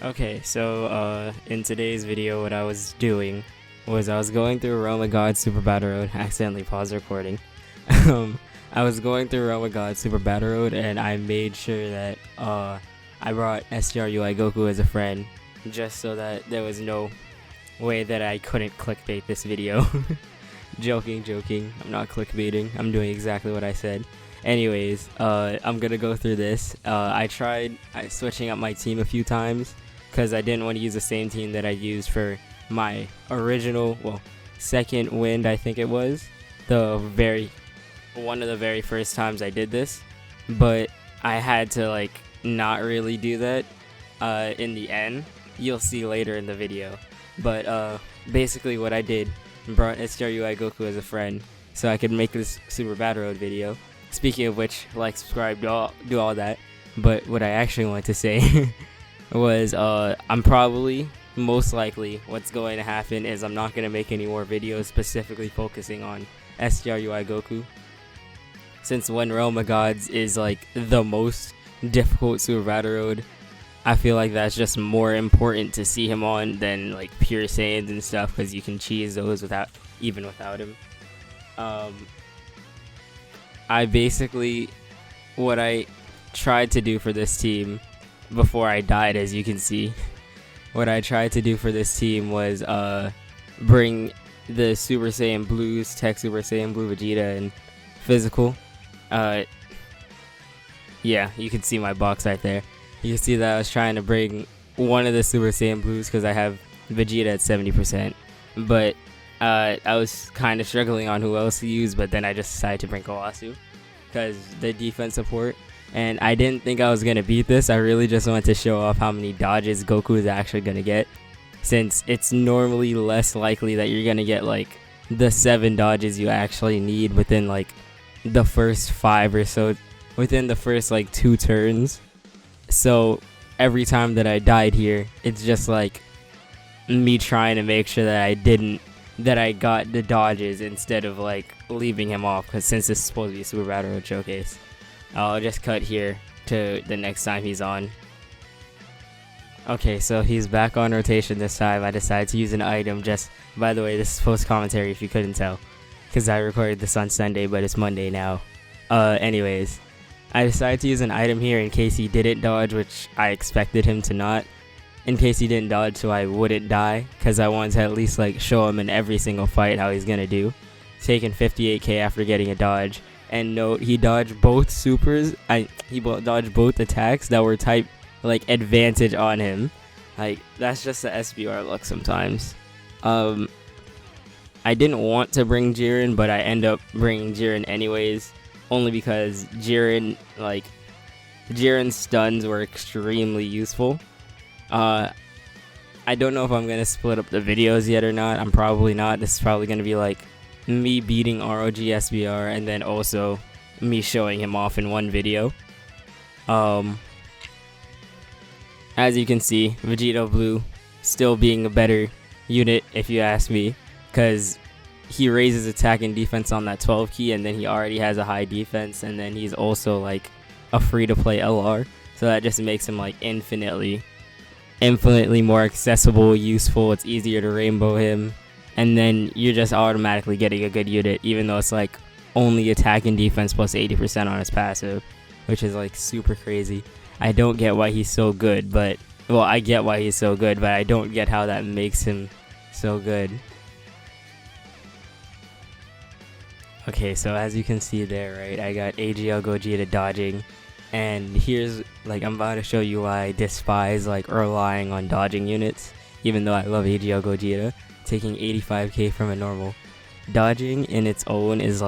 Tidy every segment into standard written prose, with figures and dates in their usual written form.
Okay, so in today's video, what I was doing was I was going through Realm of God Super Battle Road. I accidentally paused the recording. I was going through Realm of God Super Battle Road, and I made sure that I brought STR Goku as a friend, just so that there was no way that I couldn't clickbait this video. joking. I'm not clickbaiting. I'm doing exactly what I said. Anyways, I'm gonna go through this. I tried switching up my team a few times because I didn't want to use the same team that I used for my original, second wind, I think it was. One of the very first times I did this, but I had to not really do that in the end. You'll see later in the video. But basically what I did, brought STR Goku as a friend so I could make this Super Battle Road video. Speaking of which, subscribe, do all that. But what I actually wanted to say was I'm probably, most likely, what's going to happen is I'm not going to make any more videos specifically focusing on STR Goku. Since One Realm of Gods is the most difficult Super Battle Road, I feel like that's just more important to see him on than pure Saiyans and stuff, because you can cheese those without him. I basically, what I tried to do for this team before I died, as you can see, what I tried to do for this team was bring the Super Saiyan Blues, Tech Super Saiyan Blue Vegeta, and Physical. Yeah, you can see my box right there. You can see that I was trying to bring one of the Super Saiyan Blues because I have Vegeta at 70%. But I was kind of struggling on who else to use, but then I just decided to bring Kawasu because the defense support. And I didn't think I was going to beat this. I really just wanted to show off how many dodges Goku is actually going to get, since it's normally less likely that you're going to get the 7 dodges you actually need within the first 5 or so, within the first 2 turns. So every time that I died here, it's just me trying to make sure that I got the dodges instead of leaving him off, because since this is supposed to be a Super Battle Road showcase, I'll just cut here to the next time he's on. Okay, so he's back on rotation this time. I decided to use an item. Just, by the way, this is post commentary if you couldn't tell, because I recorded this on Sunday, but it's Monday now. Anyways, I decided to use an item here in case he didn't dodge, which I expected him to not. In case he didn't dodge, so I wouldn't die, because I wanted to at least show him in every single fight how he's gonna do. Taking 58k after getting a dodge. And note, he dodged both supers. He dodged both attacks that were type advantage on him. That's just the SBR luck sometimes. I didn't want to bring Jiren, but I end up bringing Jiren anyways, only because Jiren's stuns were extremely useful. I don't know if I'm gonna split up the videos yet or not. I'm probably not. This is probably gonna be me beating ROG SBR and then also me showing him off in one video. As you can see, Vegeta Blue still being a better unit if you ask me, because he raises attack and defense on that 12 key, and then he already has a high defense, and then he's also a free to play LR, so that just makes him infinitely more accessible, useful. It's easier to rainbow him, and then you're just automatically getting a good unit, even though it's only attack and defense plus 80% on his passive, which is super crazy. I don't get why he's so good, but I get why he's so good, but I don't get how that makes him so good. Okay, so as you can see there, right, I got AGL Gogeta dodging, and here's I'm about to show you why I despise relying on dodging units, even though I love AGL Gogeta. Taking 85k from a normal. Dodging in its own is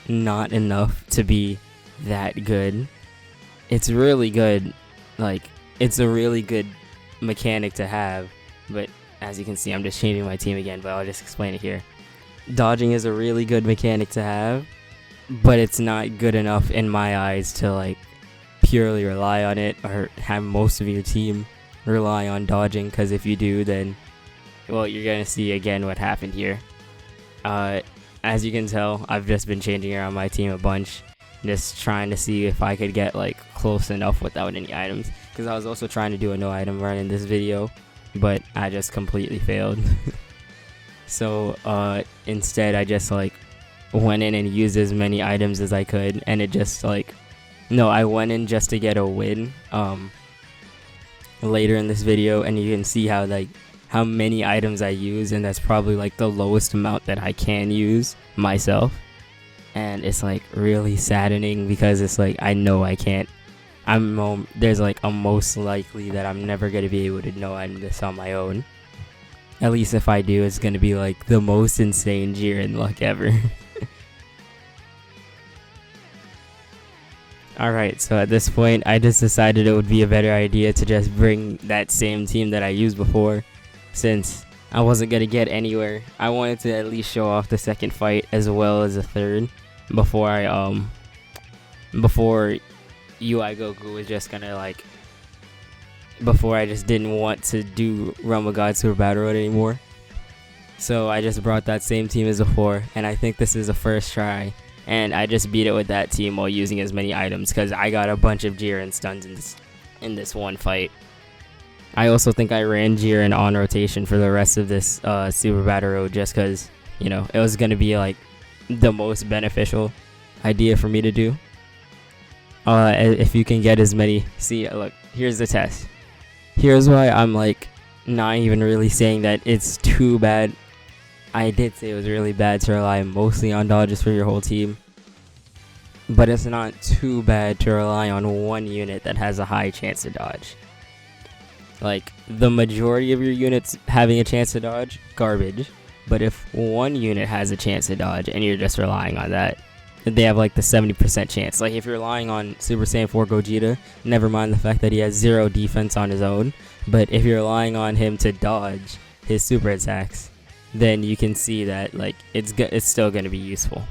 not enough to be that good. It's really good, it's a really good mechanic to have, but as you can see, I'm just changing my team again, but I'll just explain it here. Dodging is a really good mechanic to have, but it's not good enough in my eyes to purely rely on it or have most of your team rely on dodging, because if you do, then you're gonna see again what happened here. as you can tell, I've just been changing around my team a bunch, just trying to see if I could get like close enough without any items, because I was also trying to do a no item run in this video, but I just completely failed. So instead I just like went in and used as many items as I could, and it just like, no, I went in just to get a win later in this video, and you can see how many items I use, and that's probably like the lowest amount that I can use myself. And it's like really saddening, because it's like I know I can't, there's like a most likely that I'm never going to be able to no item this on my own. At least if I do, it's going to be like the most insane Jiren luck ever. Alright, so at this point I just decided it would be a better idea to just bring that same team that I used before, since I wasn't going to get anywhere. I wanted to at least show off the second fight as well as the third before UI Goku was just gonna like, before I just didn't want to do Realm of God Super Battle Road anymore. So I just brought that same team as before, and I think this is the first try, and I just beat it with that team while using as many items, because I got a bunch of Jiren stuns in this one fight. I also think I ran Jiren on rotation for the rest of this Super Battle Road, just because, you know, it was going to be like the most beneficial idea for me to do. If you can get as many, see, look, here's the test. Here's why I'm like not even really saying that it's too bad. I did say it was really bad to rely mostly on dodges for your whole team, but it's not too bad to rely on one unit that has a high chance to dodge. Like, the majority of your units having a chance to dodge, garbage. But if one unit has a chance to dodge and you're just relying on that, they have like the 70% chance. Like, if you're relying on Super Saiyan 4 Gogeta, never mind the fact that he has 0 defense on his own, but if you're relying on him to dodge his super attacks, then you can see that like it's still going to be useful.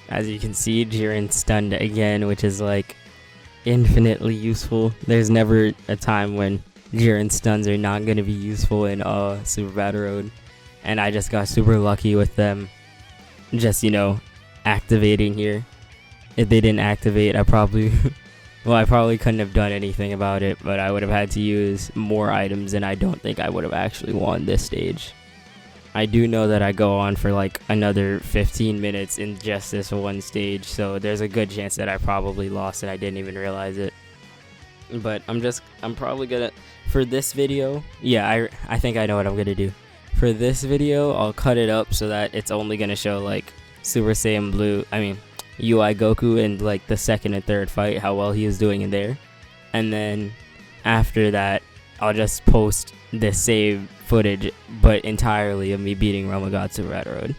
As you can see, Jiren stunned again, which is like infinitely useful. There's never a time when Jiren stuns are not going to be useful in Super Battle Road. And I just got super lucky with them just, you know, activating here. If they didn't activate, I probably couldn't have done anything about it, but I would have had to use more items, and I don't think I would have actually won this stage. I do know that I go on for like another 15 minutes in just this one stage, so there's a good chance that I probably lost and I didn't even realize it. But I'm probably gonna, for this video, yeah, I think I know what I'm gonna do. For this video, I'll cut it up so that it's only gonna show like Super Saiyan Blue, UI Goku in like the second and third fight, how well he is doing in there. And then after that, I'll just post the save footage, but entirely of me beating Realm of God Super Battle Road.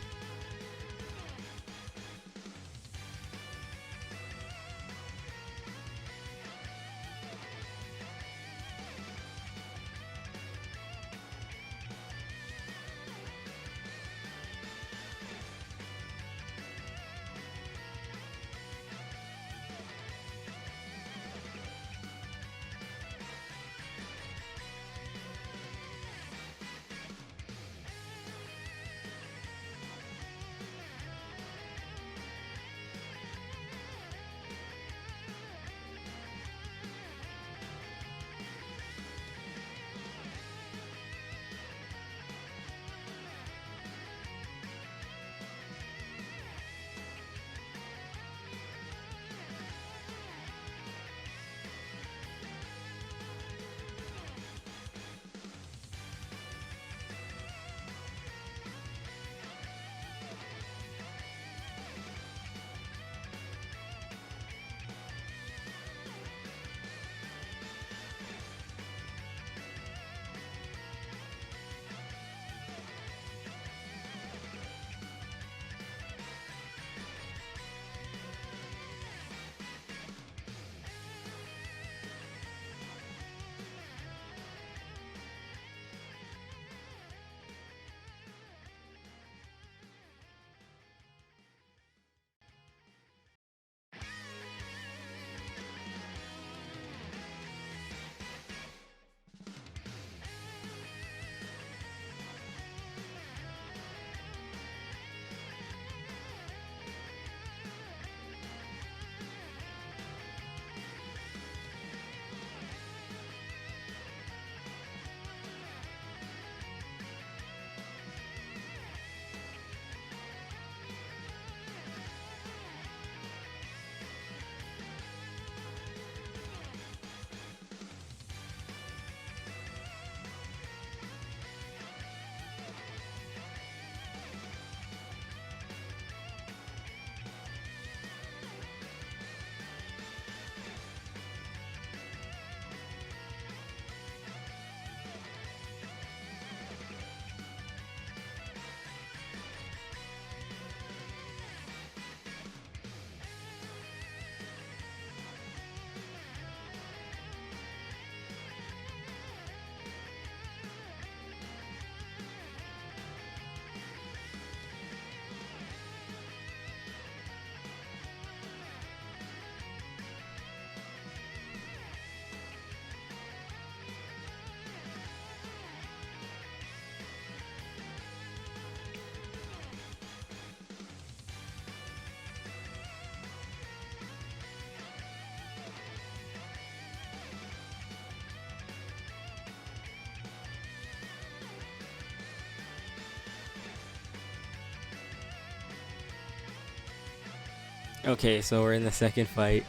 Okay, so we're in the second fight.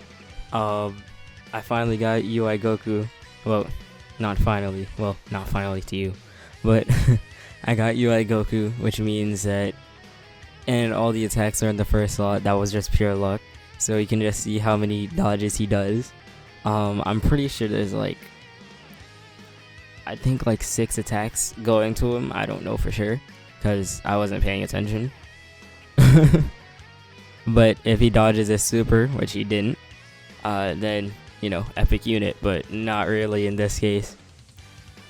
Um, I finally got UI Goku. Well, not finally. Well, not finally to you, but I got UI Goku, which means that, and all the attacks are in the first slot. That was just pure luck. So you can just see how many dodges he does. I'm pretty sure there's like, I think like 6 attacks going to him. I don't know for sure because I wasn't paying attention. But if he dodges a super, which he didn't, then, epic unit, but not really in this case.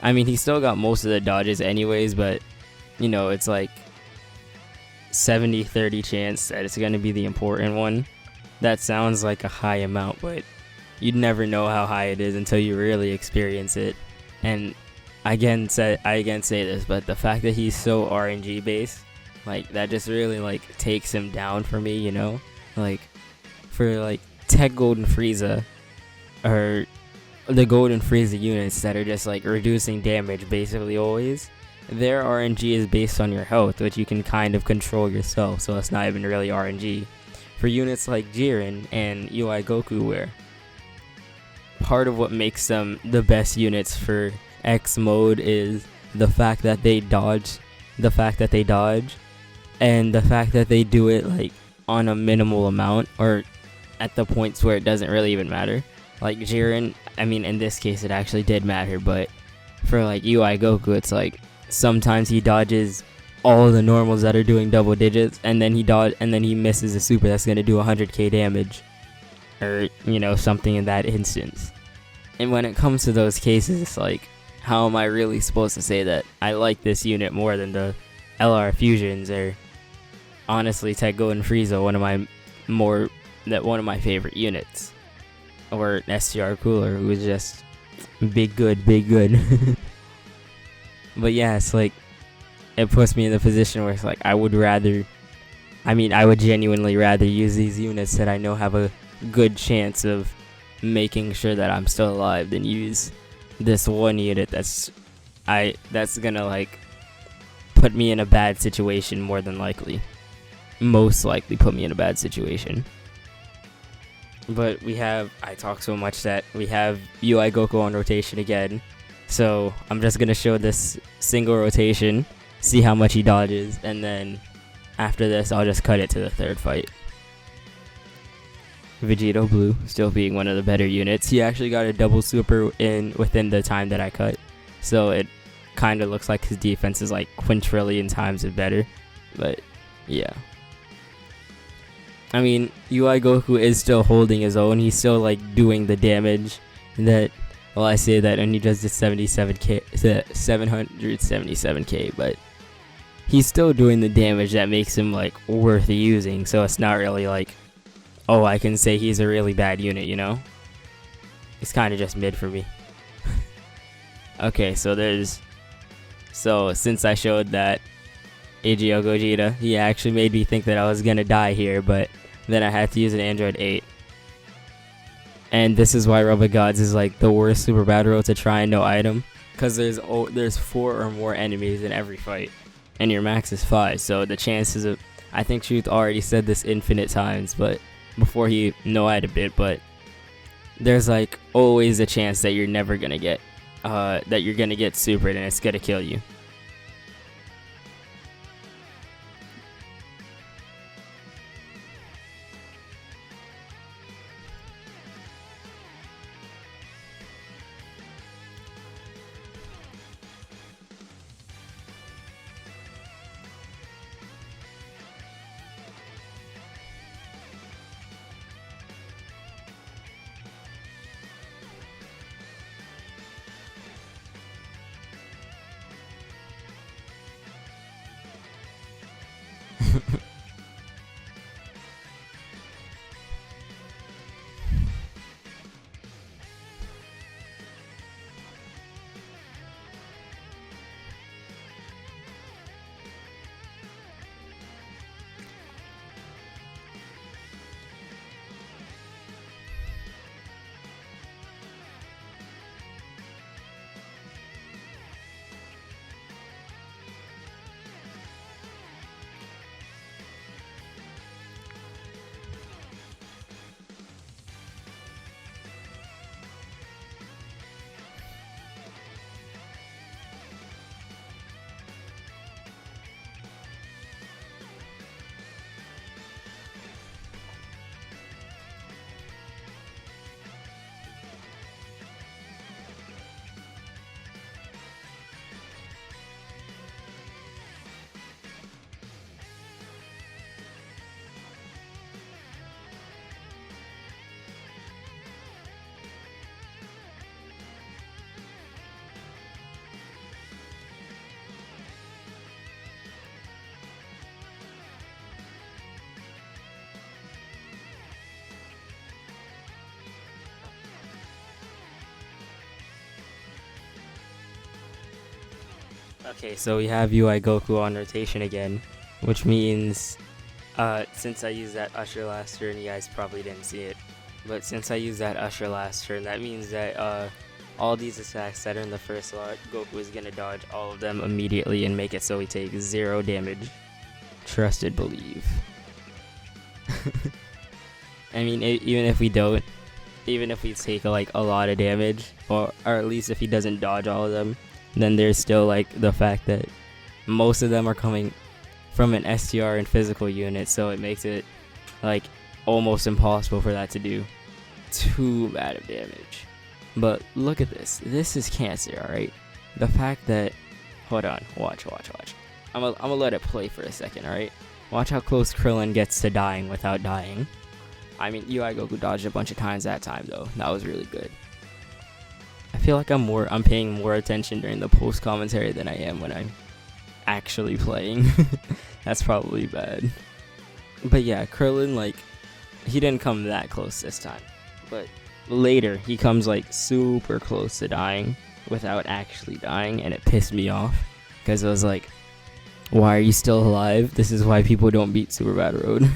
I mean, he still got most of the dodges anyways, but, it's like 70-30 chance that it's going to be the important one. That sounds like a high amount, but you'd never know how high it is until you really experience it. And I again say this, but the fact that he's so RNG based, like, that just really, like, takes him down for me, Like, for, like, Tech Golden Frieza, or the Golden Frieza units that are just, like, reducing damage basically always, their RNG is based on your health, which you can kind of control yourself, so it's not even really RNG. For units like Jiren and UI Goku, where part of what makes them the best units for X mode is the fact that they dodge, and the fact that they do it like on a minimal amount, or at the points where it doesn't really even matter. Like Jiren, I mean, in this case it actually did matter, but for like UI Goku, it's like sometimes he dodges all the normals that are doing double digits, and then he misses a super that's gonna do 100k damage, or something in that instance. And when it comes to those cases, it's like, how am I really supposed to say that I like this unit more than the LR fusions, or honestly Tech Golden Frieza, one of my favorite units, or STR Cooler, who was just big good. But yeah, it's like, it puts me in the position where it's like, I would genuinely rather use these units that I know have a good chance of making sure that I'm still alive than use this one unit that's gonna like put me in a bad situation, most likely put me in a bad situation. But I talk so much that we have UI Goku on rotation again, so I'm just gonna show this single rotation, see how much he dodges, and then after this I'll just cut it to the third fight. Vegito Blue still being one of the better units. He actually got a double super within the time that I cut, so it kind of looks like his defense is like quintillion times better. But yeah, I mean, UI Goku is still holding his own. He's still like doing the damage that, well, I say that, and he does the 777k, but he's still doing the damage that makes him like worth using. So it's not really like, oh, I can say he's a really bad unit, It's kind of just mid for me. Okay, so since I showed that AGL Gogeta, he actually made me think that I was gonna die here, but then I had to use an Android 8. And this is why Rubber Gods is like the worst super battle road to try and no item, because there's 4 or more enemies in every fight, and your max is 5, so the chances of, I think Truth already said this infinite times, but before he no-itemed it, but there's like always a chance that you're never gonna get supered and it's gonna kill you. Okay, so we have UI Goku on rotation again, which means, since I used that Usher last turn, you guys probably didn't see it, but since I used that Usher last turn, that means that, all these attacks that are in the first slot, Goku is gonna dodge all of them immediately and make it so he takes 0 damage. Trusted believe. I mean, even if we don't, even if we take like a lot of damage, or at least if he doesn't dodge all of them, then there's still like the fact that most of them are coming from an STR and physical unit, so it makes it like almost impossible for that to do too bad of damage. But look at this. This is cancer, alright? The fact that... Hold on. Watch. I'm gonna let it play for a second, alright? Watch how close Krillin gets to dying without dying. I mean, UI Goku dodged a bunch of times that time, though. That was really good. I feel like I'm paying more attention during the post commentary than I am when I'm actually playing. That's probably bad. But yeah, Krillin, like, he didn't come that close this time. But later, he comes like super close to dying without actually dying, and it pissed me off because I was like, why are you still alive? This is why people don't beat Super Battle Road.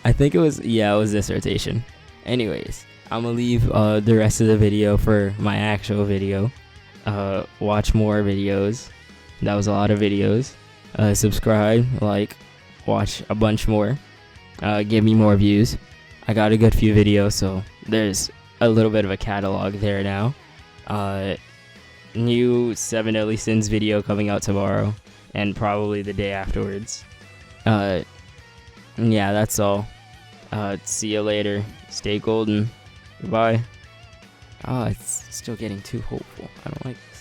I think it was this rotation. Anyways, I'm gonna leave the rest of the video for my actual video. Watch more videos. That was a lot of videos. Subscribe, like, watch a bunch more. Give me more views. I got a good few videos, so there's a little bit of a catalog there now. New 7 Deadly Sins video coming out tomorrow, and probably the day afterwards. Yeah, that's all. See you later. Stay golden. Goodbye. It's still getting too hopeful. I don't like this.